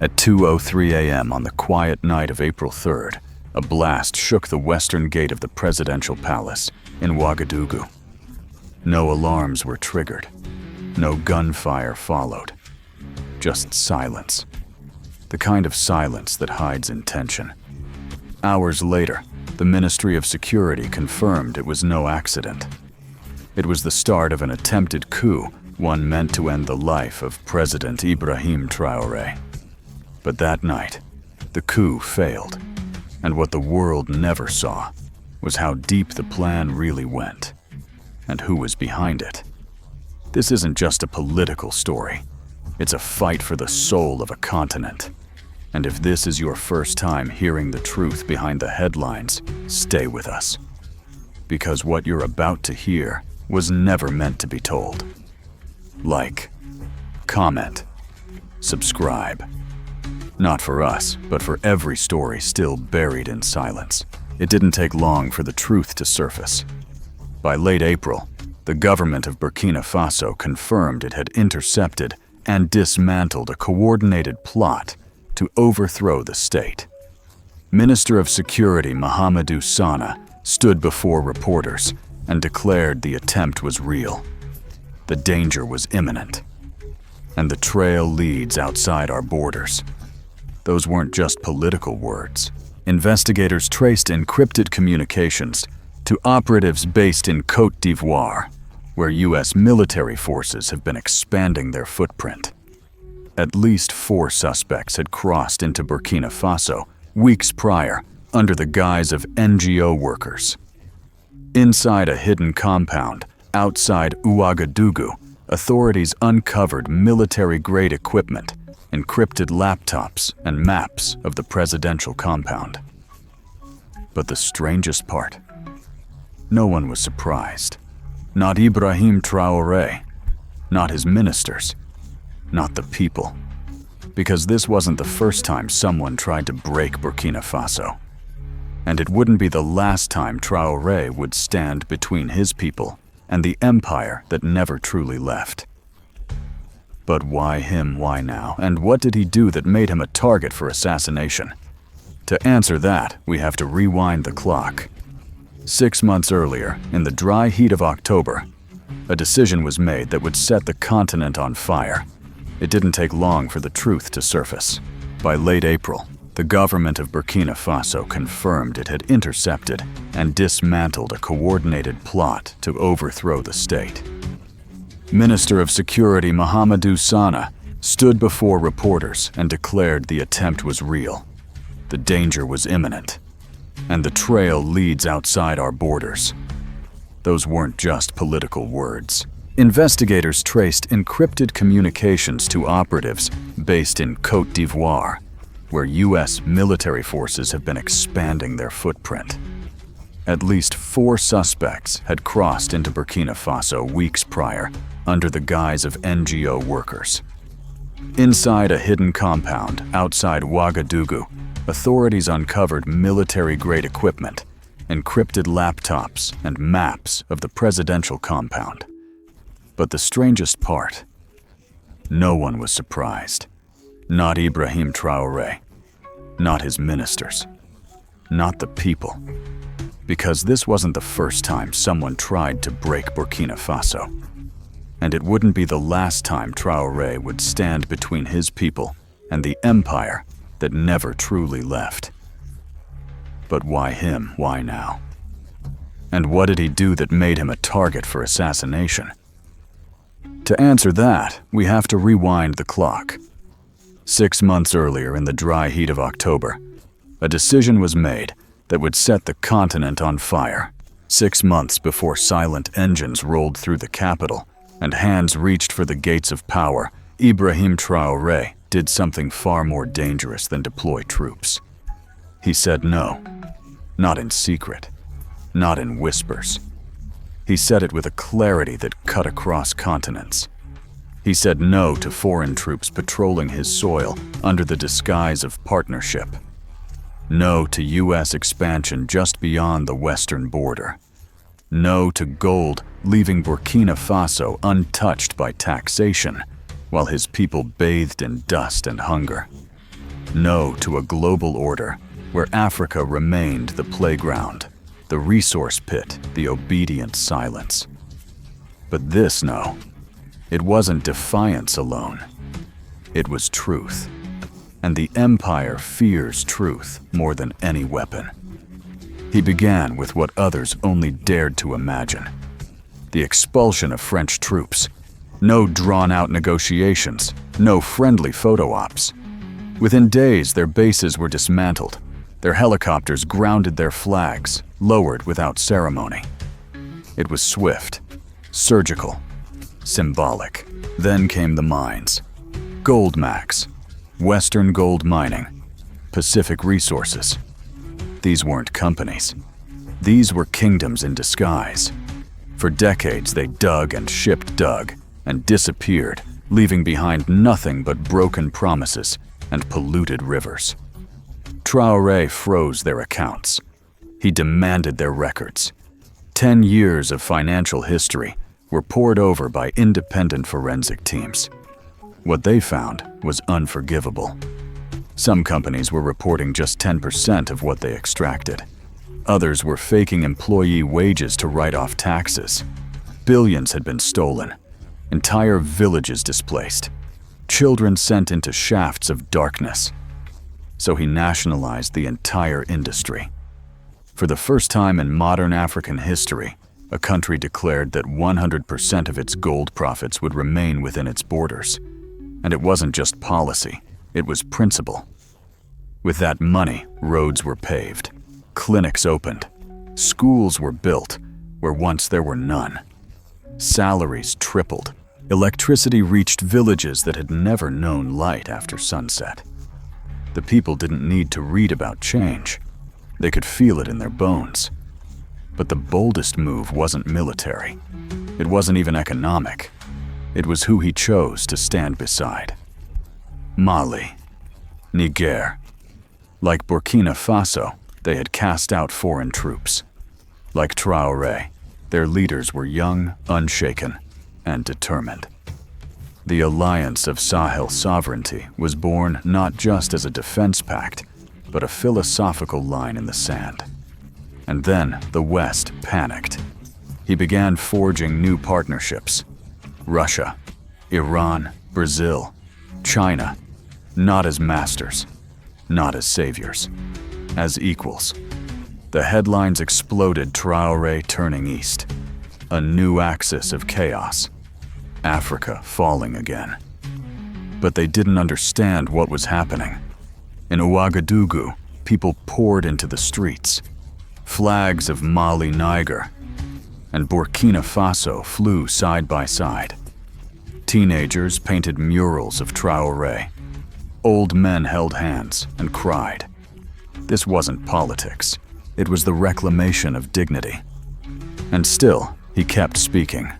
At 2:03 a.m. on the quiet night of April 3rd, a blast shook the western gate of the presidential palace in Ouagadougou. No alarms were triggered. No gunfire followed. Just silence. The kind of silence that hides intention. Hours later, the Ministry of Security confirmed it was no accident. It was the start of an attempted coup, one meant to end the life of President Ibrahim Traoré. But that night, the coup failed, and what the world never saw was how deep the plan really went, and who was behind it. This isn't just a political story. It's a fight for the soul of a continent. And if this is your first time hearing the truth behind the headlines, stay with us. Because what you're about to hear was never meant to be told. Like, comment, subscribe. Not for us, but for every story still buried in silence. It didn't take long for the truth to surface. By late April, the government of Burkina Faso confirmed it had intercepted and dismantled a coordinated plot to overthrow the state. Minister of Security Mahamadou Sana stood before reporters and declared the attempt was real. The danger was imminent. And the trail leads outside our borders. Those weren't just political words. Investigators traced encrypted communications to operatives based in Côte d'Ivoire, where U.S. military forces have been expanding their footprint. At least 4 suspects had crossed into Burkina Faso weeks prior under the guise of NGO workers. Inside a hidden compound outside Ouagadougou, authorities uncovered military-grade equipment, encrypted laptops, and maps of the presidential compound. But the strangest part, no one was surprised. Not Ibrahim Traoré, not his ministers, not the people. Because this wasn't the first time someone tried to break Burkina Faso. And it wouldn't be the last time Traoré would stand between his people and the empire that never truly left. But why him, why now? And what did he do that made him a target for assassination? To answer that, we have to rewind the clock. 6 months earlier, in the dry heat of October, a decision was made that would set the continent on fire. It didn't take long for the truth to surface. By late April, the government of Burkina Faso confirmed it had intercepted and dismantled a coordinated plot to overthrow the state. Minister of Security Mahamadou Sana stood before reporters and declared the attempt was real. The danger was imminent, and the trail leads outside our borders. Those weren't just political words. Investigators traced encrypted communications to operatives based in Côte d'Ivoire, where U.S. military forces have been expanding their footprint. At least 4 suspects had crossed into Burkina Faso weeks prior under the guise of NGO workers. Inside a hidden compound outside Ouagadougou, authorities uncovered military-grade equipment, encrypted laptops, and maps of the presidential compound. But the strangest part, no one was surprised. Not Ibrahim Traoré, not his ministers, not the people. Because this wasn't the first time someone tried to break Burkina Faso. And it wouldn't be the last time Traoré would stand between his people and the empire that never truly left. But why him? Why now? And what did he do that made him a target for assassination? To answer that, we have to rewind the clock. 6 months earlier, in the dry heat of October, a decision was made that would set the continent on fire. 6 months before silent engines rolled through the capital and hands reached for the gates of power, Ibrahim Traoré did something far more dangerous than deploy troops. He said no, not in secret, not in whispers. He said it with a clarity that cut across continents. He said no to foreign troops patrolling his soil under the disguise of partnership. No to U.S. expansion just beyond the western border. No to gold leaving Burkina Faso untouched by taxation, while his people bathed in dust and hunger. No to a global order where Africa remained the playground, the resource pit, the obedient silence. But this no, it wasn't defiance alone. It was truth. And the empire fears truth more than any weapon. He began with what others only dared to imagine: the expulsion of French troops. No drawn-out negotiations, no friendly photo ops. Within days, their bases were dismantled. Their helicopters grounded their flags, lowered without ceremony. It was swift, surgical, symbolic. Then came the mines. Goldmax, Western Gold Mining, Pacific Resources. These weren't companies. These were kingdoms in disguise. For decades, they dug and disappeared, leaving behind nothing but broken promises and polluted rivers. Traore froze their accounts. He demanded their records. 10 years of financial history were pored over by independent forensic teams. What they found was unforgivable. Some companies were reporting just 10% of what they extracted. Others were faking employee wages to write off taxes. Billions had been stolen. Entire villages displaced. Children sent into shafts of darkness. So he nationalized the entire industry. For the first time in modern African history, a country declared that 100% of its gold profits would remain within its borders. And it wasn't just policy, it was principle. With that money, roads were paved, clinics opened, schools were built where once there were none. Salaries tripled. Electricity reached villages that had never known light after sunset. The people didn't need to read about change. They could feel it in their bones. But the boldest move wasn't military. It wasn't even economic. It was who he chose to stand beside. Mali, Niger. Like Burkina Faso, they had cast out foreign troops. Like Traore, their leaders were young, unshaken, and determined. The alliance of Sahel sovereignty was born not just as a defense pact, but a philosophical line in the sand. And then the West panicked. He began forging new partnerships. Russia, Iran, Brazil, China, not as masters, not as saviors, as equals. The headlines exploded: Traore turning east, a new axis of chaos, Africa falling again. But they didn't understand what was happening. In Ouagadougou, people poured into the streets. Flags of Mali, Niger, and Burkina Faso flew side by side. Teenagers painted murals of Traore. Old men held hands and cried. This wasn't politics. It was the reclamation of dignity. And still, he kept speaking.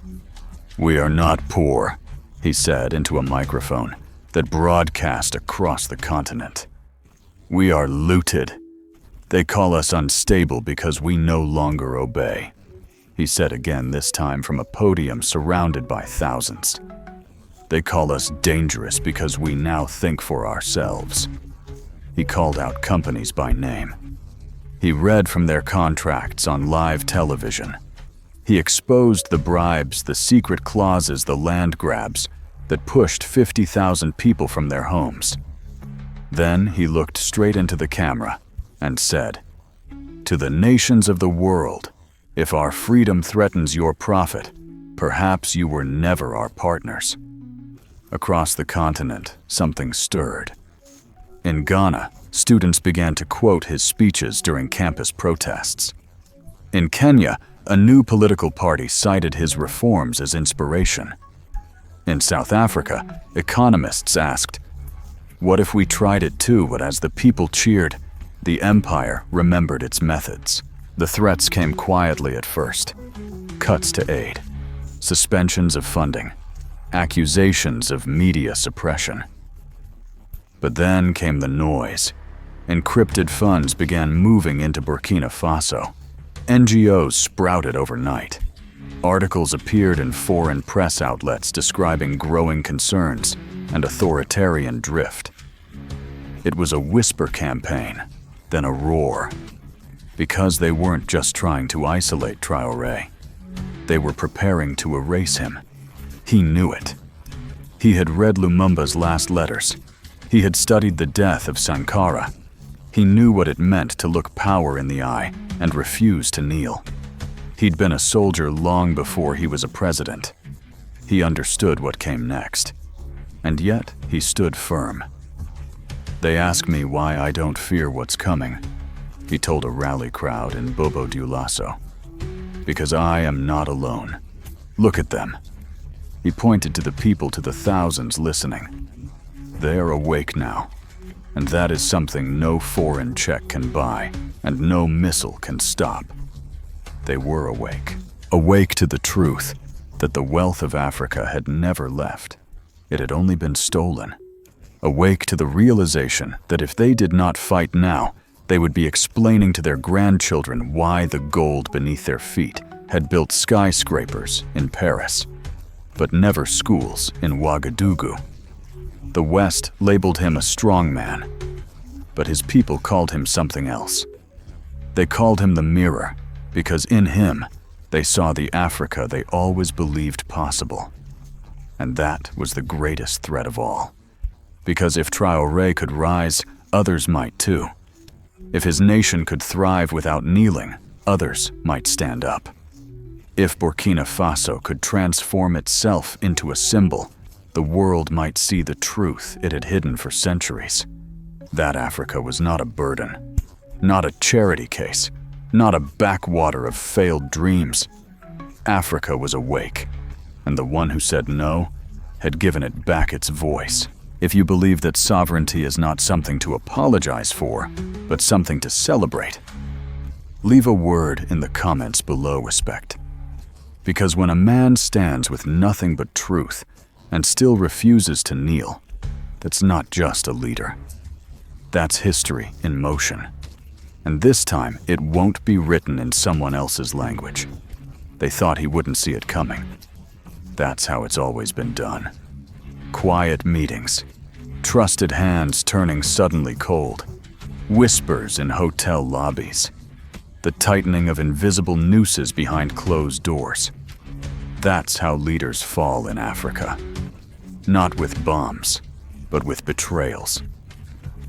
"We are not poor," he said into a microphone that broadcast across the continent. "We are looted. They call us unstable because we no longer obey," he said again, this time from a podium surrounded by thousands. "They call us dangerous because we now think for ourselves." He called out companies by name. He read from their contracts on live television. He exposed the bribes, the secret clauses, the land grabs that pushed 50,000 people from their homes. Then he looked straight into the camera and said, "To the nations of the world, if our freedom threatens your profit, perhaps you were never our partners." Across the continent, something stirred. In Ghana, students began to quote his speeches during campus protests. In Kenya, a new political party cited his reforms as inspiration. In South Africa, economists asked, "What if we tried it too?" But as the people cheered, the empire remembered its methods. The threats came quietly at first. Cuts to aid, suspensions of funding, accusations of media suppression. But then came the noise. Encrypted funds began moving into Burkina Faso. NGOs sprouted overnight. Articles appeared in foreign press outlets describing growing concerns and authoritarian drift. It was a whisper campaign, then a roar. Because they weren't just trying to isolate Traore. They were preparing to erase him. He knew it. He had read Lumumba's last letters. He had studied the death of Sankara. He knew what it meant to look power in the eye and refuse to kneel. He'd been a soldier long before he was a president. He understood what came next. And yet, he stood firm. They ask me why I don't fear what's coming, he told a rally crowd in Bobo Dioulasso. Because I am not alone. Look at them. He pointed to the people, to the thousands listening. They're awake now, and that is something no foreign check can buy, and no missile can stop. They were awake. Awake to the truth that the wealth of Africa had never left. It had only been stolen. Awake to the realization that if they did not fight now, they would be explaining to their grandchildren why the gold beneath their feet had built skyscrapers in Paris, but never schools in Ouagadougou. The West labeled him a strong man, but his people called him something else. They called him the mirror because in him they saw the Africa they always believed possible. And that was the greatest threat of all. Because if Traore could rise, others might too. If his nation could thrive without kneeling, others might stand up. If Burkina Faso could transform itself into a symbol, the world might see the truth it had hidden for centuries. That Africa was not a burden, not a charity case, not a backwater of failed dreams. Africa was awake, and the one who said no had given it back its voice. If you believe that sovereignty is not something to apologize for, but something to celebrate, leave a word in the comments below, respect. Because when a man stands with nothing but truth and still refuses to kneel, that's not just a leader. That's history in motion. And this time, it won't be written in someone else's language. They thought he wouldn't see it coming. That's how it's always been done. Quiet meetings, trusted hands turning suddenly cold, whispers in hotel lobbies, the tightening of invisible nooses behind closed doors. That's how leaders fall in Africa. Not with bombs, but with betrayals.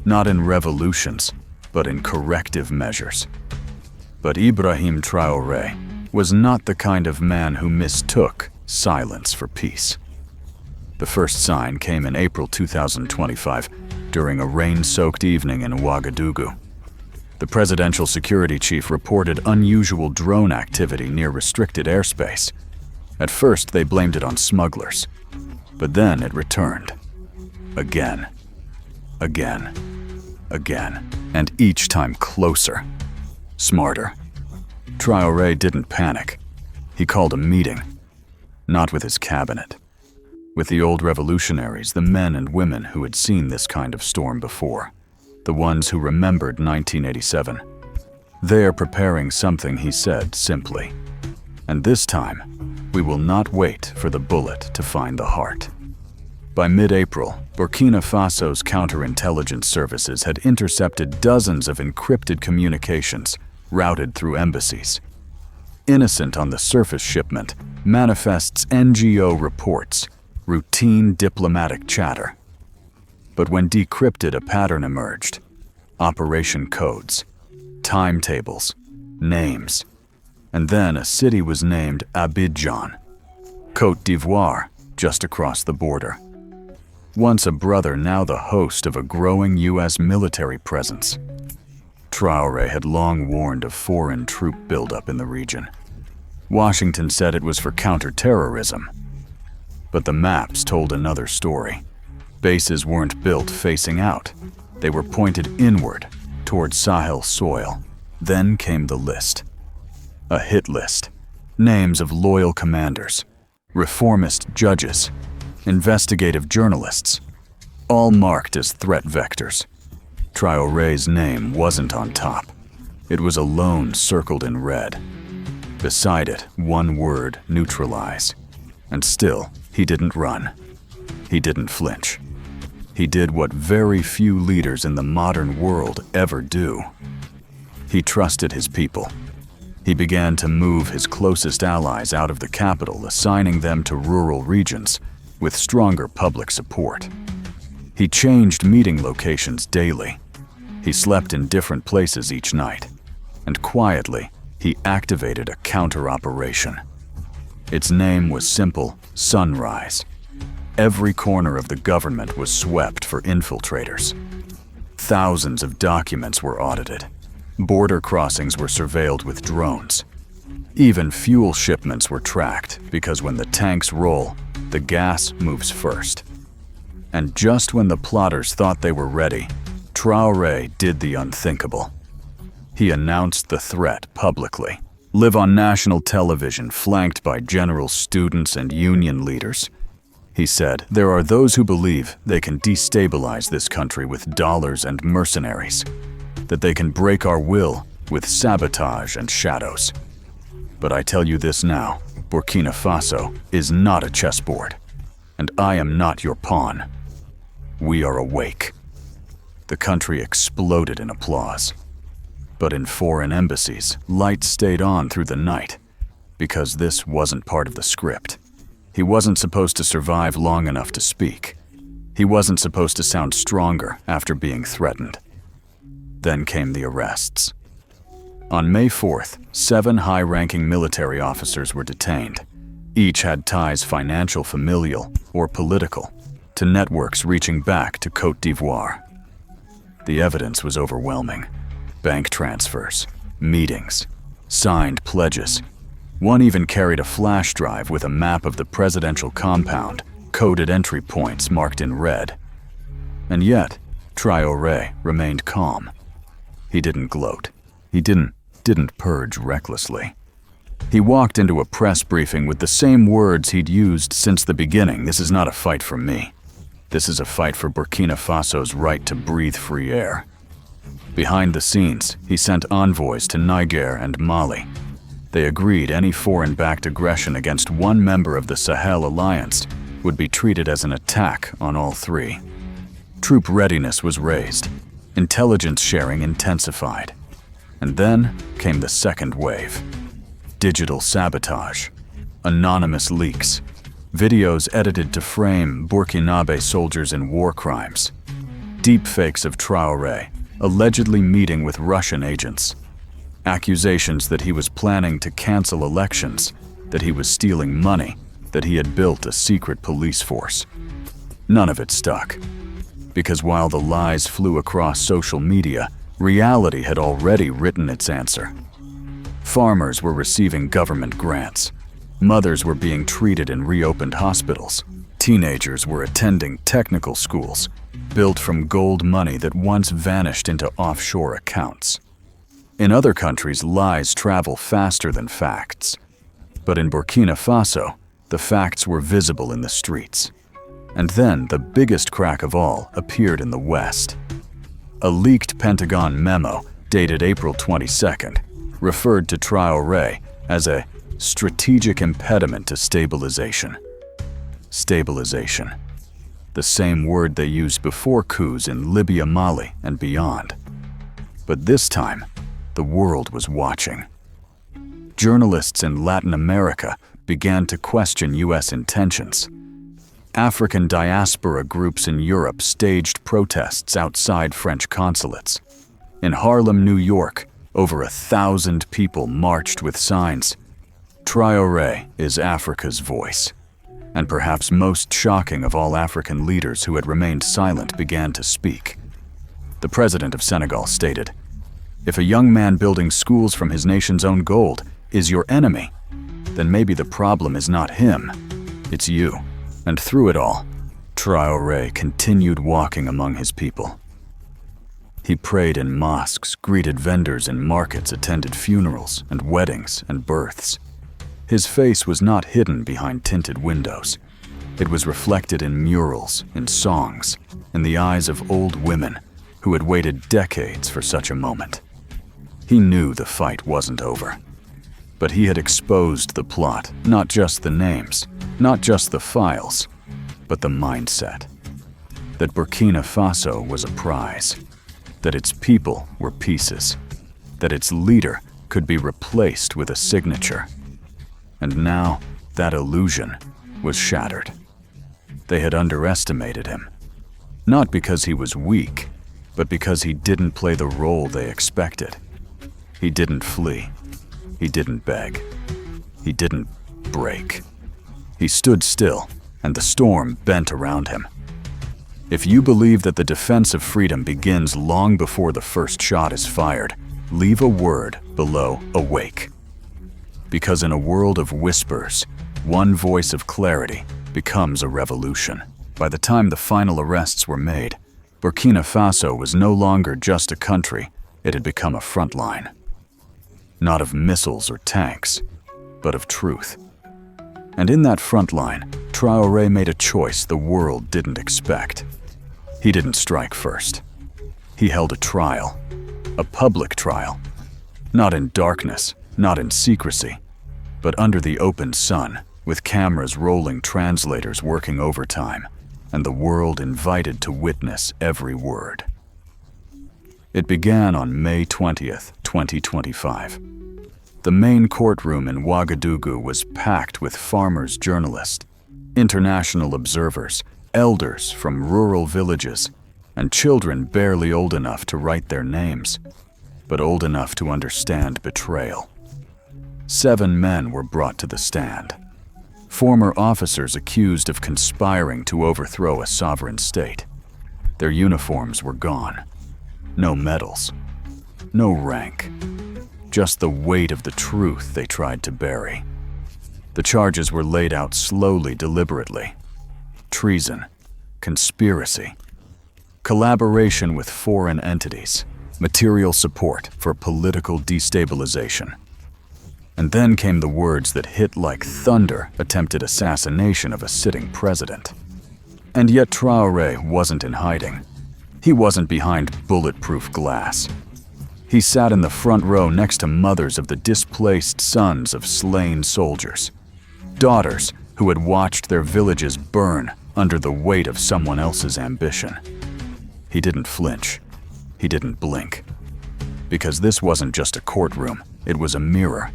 Not in revolutions, but in corrective measures. But Ibrahim Traoré was not the kind of man who mistook silence for peace. The first sign came in April 2025 during a rain-soaked evening in Ouagadougou. The presidential security chief reported unusual drone activity near restricted airspace. At first, they blamed it on smugglers, but then it returned. Again, again, again, and each time closer, smarter. Traoré didn't panic. He called a meeting, not with his cabinet, with the old revolutionaries, the men and women who had seen this kind of storm before, the ones who remembered 1987. They are preparing something, he said simply. And this time, we will not wait for the bullet to find the heart. By mid-April, Burkina Faso's counterintelligence services had intercepted dozens of encrypted communications routed through embassies. Innocent on the surface shipment manifests NGO reports, routine diplomatic chatter. But when decrypted, a pattern emerged. Operation codes, timetables, names. And then a city was named Abidjan, Côte d'Ivoire, just across the border. Once a brother, now the host of a growing U.S. military presence. Traoré had long warned of foreign troop buildup in the region. Washington said it was for counterterrorism. But the maps told another story. Bases weren't built facing out. They were pointed inward, toward Sahel soil. Then came the list. A hit list. Names of loyal commanders, reformist judges, investigative journalists, all marked as threat vectors. Traoré's name wasn't on top. It was alone circled in red. Beside it, one word, neutralize. And still, he didn't run. He didn't flinch. He did what very few leaders in the modern world ever do. He trusted his people. He began to move his closest allies out of the capital, assigning them to rural regions with stronger public support. He changed meeting locations daily. He slept in different places each night, and quietly, he activated a counter-operation. Its name was simple: Sunrise. Every corner of the government was swept for infiltrators. Thousands of documents were audited. Border crossings were surveilled with drones. Even fuel shipments were tracked, because when the tanks roll, the gas moves first. And just when the plotters thought they were ready, Traore did the unthinkable. He announced the threat publicly, live on national television flanked by generals, students, and union leaders. He said, "There are those who believe they can destabilize this country with dollars and mercenaries, that they can break our will with sabotage and shadows. But I tell you this now, Burkina Faso is not a chessboard, and I am not your pawn. We are awake." The country exploded in applause. But in foreign embassies, lights stayed on through the night, because this wasn't part of the script. He wasn't supposed to survive long enough to speak. He wasn't supposed to sound stronger after being threatened. Then came the arrests. On May 4th, 7 high-ranking military officers were detained. Each had ties, financial, familial, or political, to networks reaching back to Côte d'Ivoire. The evidence was overwhelming. Bank transfers, meetings, signed pledges. One even carried a flash drive with a map of the presidential compound, coded entry points marked in red. And yet, Traore remained calm. He didn't gloat. He didn't purge recklessly. He walked into a press briefing with the same words he'd used since the beginning. "This is not a fight for me. This is a fight for Burkina Faso's right to breathe free air." Behind the scenes, he sent envoys to Niger and Mali. They agreed any foreign-backed aggression against one member of the Sahel Alliance would be treated as an attack on all three. Troop readiness was raised. Intelligence sharing intensified. And then came the second wave. Digital sabotage, anonymous leaks, videos edited to frame Burkinabe soldiers in war crimes, deepfakes of Traore allegedly meeting with Russian agents, accusations that he was planning to cancel elections, that he was stealing money, that he had built a secret police force. None of it stuck, because while the lies flew across social media, reality had already written its answer. Farmers were receiving government grants. Mothers were being treated in reopened hospitals. Teenagers were attending technical schools, built from gold money that once vanished into offshore accounts. In other countries, lies travel faster than facts. But in Burkina Faso, the facts were visible in the streets. And then the biggest crack of all appeared in the West. A leaked Pentagon memo dated April 22nd referred to Traore as a strategic impediment to stabilization. Stabilization. The same word they used before coups in Libya, Mali, and beyond. But this time, the world was watching. Journalists in Latin America began to question U.S. intentions. African diaspora groups in Europe staged protests outside French consulates. In Harlem, New York, over 1,000 people marched with signs, "Traore is Africa's voice." And perhaps most shocking of all African leaders who had remained silent began to speak. The president of Senegal stated, "If a young man building schools from his nation's own gold is your enemy, then maybe the problem is not him, it's you." And through it all, Traore continued walking among his people. He prayed in mosques, greeted vendors in markets, attended funerals and weddings and births. His face was not hidden behind tinted windows. It was reflected in murals, in songs, in the eyes of old women who had waited decades for such a moment. He knew the fight wasn't over. But he had exposed the plot, not just the names, not just the files, but the mindset. that Burkina Faso was a prize, that its people were pieces, that its leader could be replaced with a signature. And now that illusion was shattered. They had underestimated him, not because he was weak, but because he didn't play the role they expected. He didn't flee. He didn't beg. He didn't break. He stood still, and the storm bent around him. If you believe that the defense of freedom begins long before the first shot is fired, leave a word below "awake." Because in a world of whispers, one voice of clarity becomes a revolution. By the time the final arrests were made, Burkina Faso was no longer just a country, it had become a front line. Not of missiles or tanks, but of truth. And in that front line, Traore made a choice the world didn't expect. He didn't strike first. He held a trial, a public trial, not in darkness, not in secrecy, but under the open sun, with cameras rolling, translators working overtime, and the world invited to witness every word. It began on May 20th, 2025. The main courtroom in Ouagadougou was packed with farmers, journalists, international observers, elders from rural villages, and children barely old enough to write their names, but old enough to understand betrayal. 7 men were brought to the stand. Former officers accused of conspiring to overthrow a sovereign state. Their uniforms were gone. No medals. No rank. Just the weight of the truth they tried to bury. The charges were laid out slowly, deliberately. Treason, conspiracy, collaboration with foreign entities, material support for political destabilization. And then came the words that hit like thunder: attempted assassination of a sitting president. And yet Traore wasn't in hiding. He wasn't behind bulletproof glass. He sat in the front row next to mothers of the displaced sons of slain soldiers, daughters who had watched their villages burn under the weight of someone else's ambition. He didn't flinch. He didn't blink. Because this wasn't just a courtroom, it was a mirror.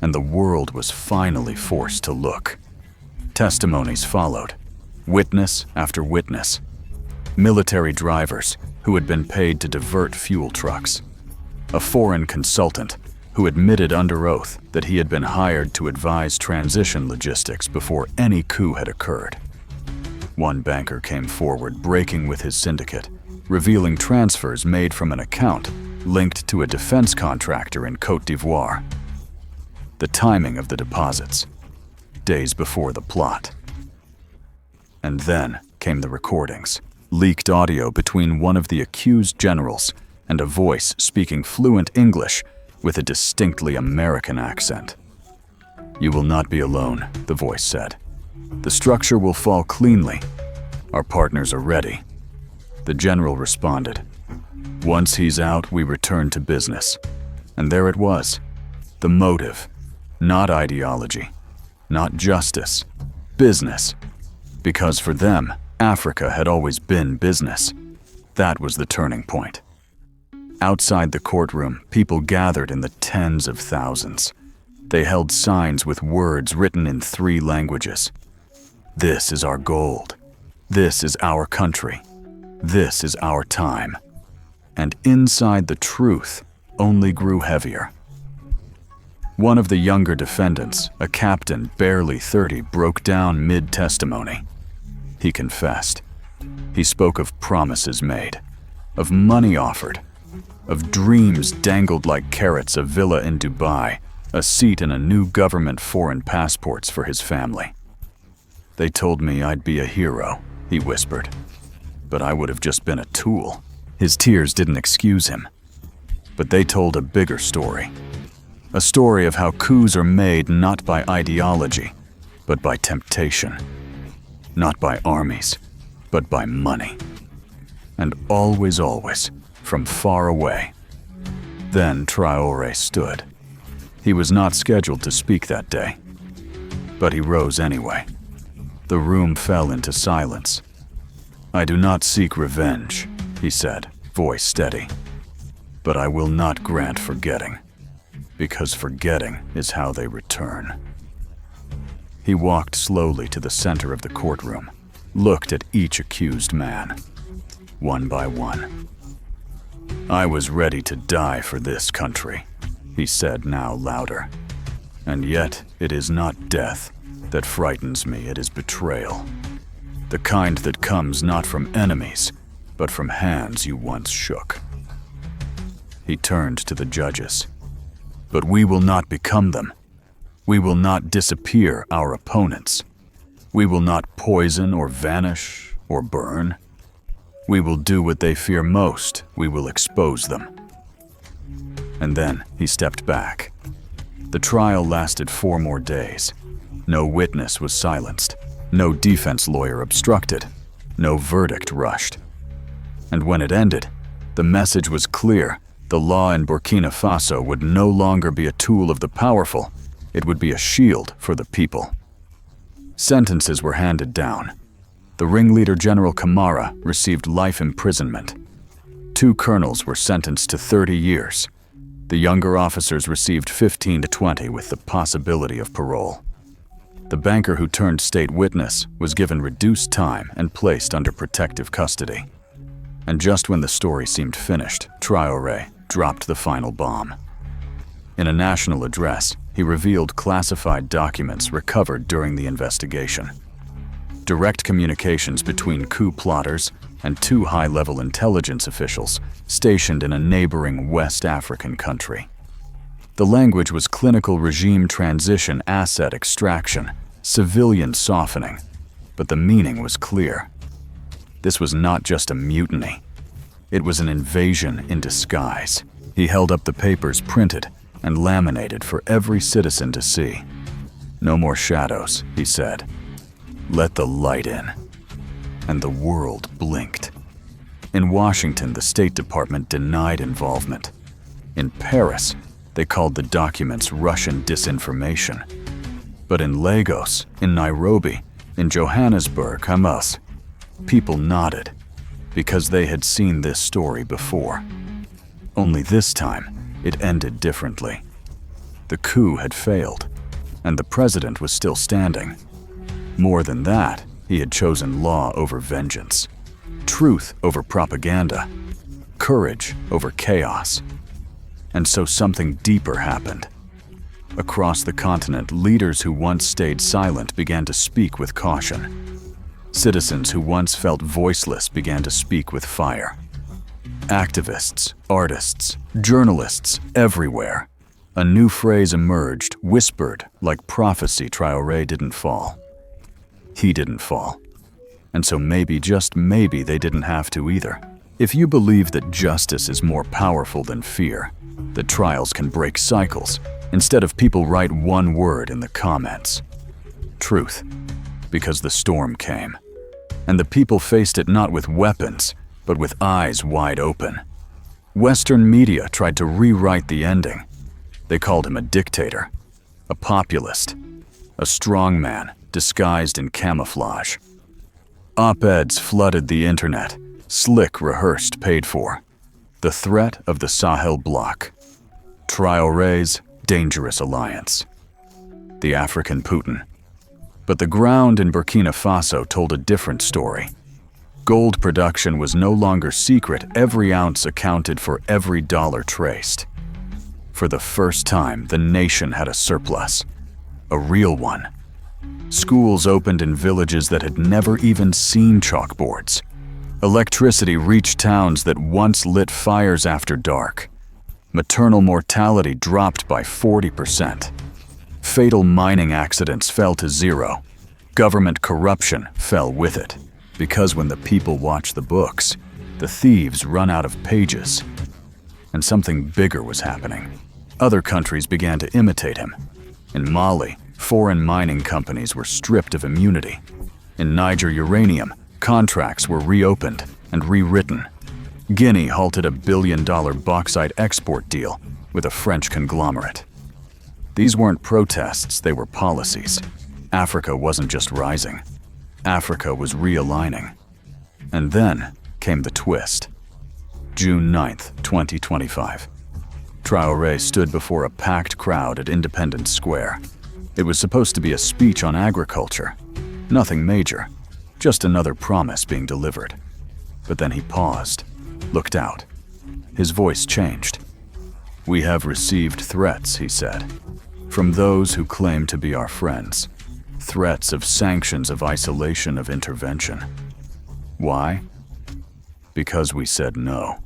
And the world was finally forced to look. Testimonies followed, witness after witness. Military drivers who had been paid to divert fuel trucks. A foreign consultant who admitted under oath that he had been hired to advise transition logistics before any coup had occurred. One banker came forward, breaking with his syndicate, revealing transfers made from an account linked to a defense contractor in Côte d'Ivoire. The timing of the deposits, days before the plot. And then came the recordings, leaked audio between one of the accused generals and a voice speaking fluent English with a distinctly American accent. "You will not be alone," the voice said. "The structure will fall cleanly. Our partners are ready." The general responded, "Once he's out, we return to business." And there it was, the motive. Not ideology, not justice, business. Because for them, Africa had always been business. That was the turning point. Outside the courtroom, people gathered in the tens of thousands. They held signs with words written in 3 languages. "This is our gold. This is our country. This is our time." And inside, the truth only grew heavier. One of the younger defendants, a captain barely 30, broke down mid-testimony. He confessed. He spoke of promises made, of money offered, of dreams dangled like carrots, a villa in Dubai, a seat in a new government, foreign passports for his family. "They told me I'd be a hero," he whispered, "but I would have just been a tool." His tears didn't excuse him, but they told a bigger story. A story of how coups are made not by ideology, but by temptation. Not by armies, but by money. And always, always, from far away. Then Traore stood. He was not scheduled to speak that day, but he rose anyway. The room fell into silence. "I do not seek revenge," he said, voice steady. "But I will not grant forgetting, because forgetting is how they return." He walked slowly to the center of the courtroom, looked at each accused man, one by one. "I was ready to die for this country," he said, now louder. "And yet it is not death that frightens me, it is betrayal. The kind that comes not from enemies, but from hands you once shook." He turned to the judges. "But we will not become them. We will not disappear our opponents. We will not poison or vanish or burn. We will do what they fear most. We will expose them." And then he stepped back. The trial lasted 4 more days. No witness was silenced. No defense lawyer obstructed. No verdict rushed. And when it ended, the message was clear. The law in Burkina Faso would no longer be a tool of the powerful. It would be a shield for the people. Sentences were handed down. The ringleader, General Kamara, received life imprisonment. 2 colonels were sentenced to 30 years. The younger officers received 15 to 20 with the possibility of parole. The banker who turned state witness was given reduced time and placed under protective custody. And just when the story seemed finished, Traore dropped the final bomb. In a national address, he revealed classified documents recovered during the investigation. Direct communications between coup plotters and 2 high-level intelligence officials stationed in a neighboring West African country. The language was clinical regime transition, asset extraction, civilian softening, but the meaning was clear. This was not just a mutiny. It was an invasion in disguise. He held up the papers printed and laminated for every citizen to see. "No more shadows," he said. "Let the light in." And the world blinked. In Washington, the State Department denied involvement. In Paris, they called the documents Russian disinformation. But in Lagos, in Nairobi, in Johannesburg, Hamas, people nodded because they had seen this story before. Only this time, it ended differently. The coup had failed, and the president was still standing. More than that, he had chosen law over vengeance, truth over propaganda, courage over chaos. And so something deeper happened. Across the continent, leaders who once stayed silent began to speak with caution. Citizens who once felt voiceless began to speak with fire. Activists, artists, journalists, everywhere. A new phrase emerged, whispered like prophecy. Traore didn't fall. He didn't fall. And so maybe, just maybe, they didn't have to either. If you believe that justice is more powerful than fear, that trials can break cycles, instead of people write one word in the comments. Truth. Because the storm came. And the people faced it not with weapons, but with eyes wide open. Western media tried to rewrite the ending. They called him a dictator, a populist, a strongman disguised in camouflage. Op-eds flooded the internet, slick, rehearsed, paid for. The threat of the Sahel bloc. Traore's dangerous alliance. The African Putin. But the ground in Burkina Faso told a different story. Gold production was no longer secret. Every ounce accounted for every dollar traced. For the first time, the nation had a surplus. A real one. Schools opened in villages that had never even seen chalkboards. Electricity reached towns that once lit fires after dark. Maternal mortality dropped by 40%. Fatal mining accidents fell to 0. Government corruption fell with it. Because when the people watch the books, the thieves run out of pages. And something bigger was happening. Other countries began to imitate him. In Mali, foreign mining companies were stripped of immunity. In Niger uranium, contracts were reopened and rewritten. Guinea halted a $1 billion bauxite export deal with a French conglomerate. These weren't protests, they were policies. Africa wasn't just rising. Africa was realigning. And then came the twist. June 9th, 2025. Traore stood before a packed crowd at Independence Square. It was supposed to be a speech on agriculture. Nothing major, just another promise being delivered. But then he paused, looked out. His voice changed. "We have received threats," he said, "from those who claim to be our friends. Threats of sanctions, of isolation, of intervention. Why? Because we said no.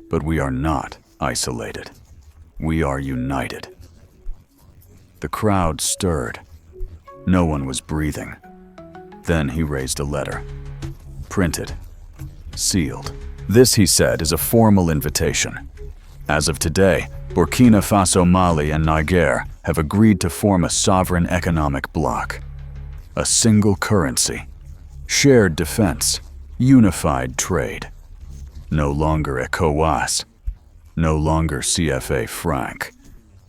But we are not isolated. We are united." The crowd stirred. No one was breathing. Then he raised a letter. Printed. Sealed. "This," he said, "is a formal invitation. As of today, Burkina Faso, Mali, and Niger have agreed to form a sovereign economic bloc. A single currency, shared defense, unified trade. No longer ECOWAS, no longer CFA franc,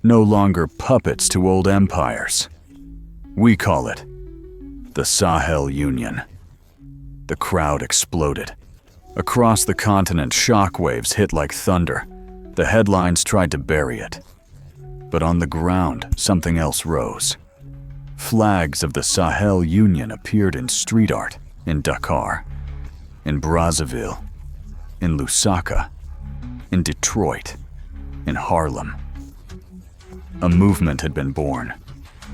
no longer puppets to old empires. We call it the Sahel Union." The crowd exploded. Across the continent, shockwaves hit like thunder. The headlines tried to bury it. But on the ground, something else rose. Flags of the Sahel Union appeared in street art in Dakar, in Brazzaville, in Lusaka, in Detroit, in Harlem. A movement had been born,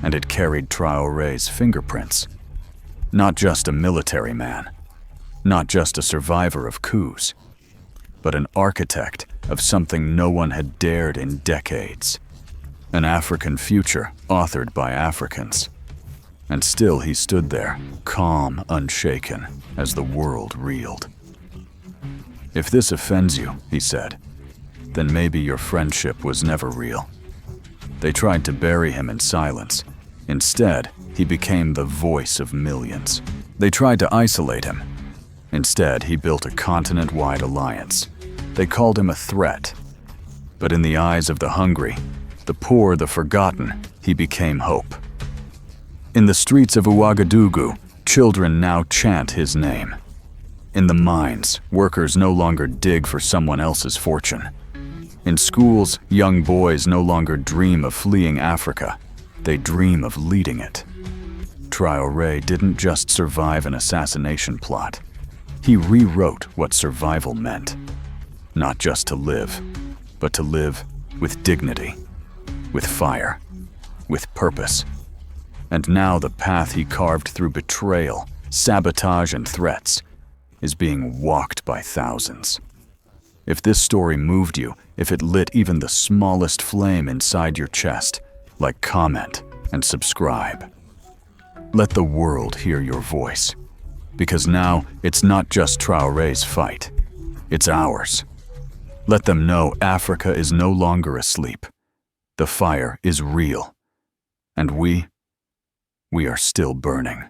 and it carried Traore's fingerprints. Not just a military man, not just a survivor of coups, but an architect of something no one had dared in decades. An African future authored by Africans. And still he stood there, calm, unshaken, as the world reeled. "If this offends you," he said, "then maybe your friendship was never real." They tried to bury him in silence. Instead, he became the voice of millions. They tried to isolate him. Instead, he built a continent-wide alliance. They called him a threat. But in the eyes of the hungry, the poor, the forgotten, he became hope. In the streets of Ouagadougou, children now chant his name. In the mines, workers no longer dig for someone else's fortune. In schools, young boys no longer dream of fleeing Africa. They dream of leading it. Traore didn't just survive an assassination plot. He rewrote what survival meant. Not just to live, but to live with dignity, with fire, with purpose. And now the path he carved through betrayal, sabotage, and threats is being walked by thousands. If this story moved you, if it lit even the smallest flame inside your chest, like, comment, and subscribe. Let the world hear your voice. Because now it's not just Traore's fight, it's ours. Let them know Africa is no longer asleep. The fire is real. And we are still burning.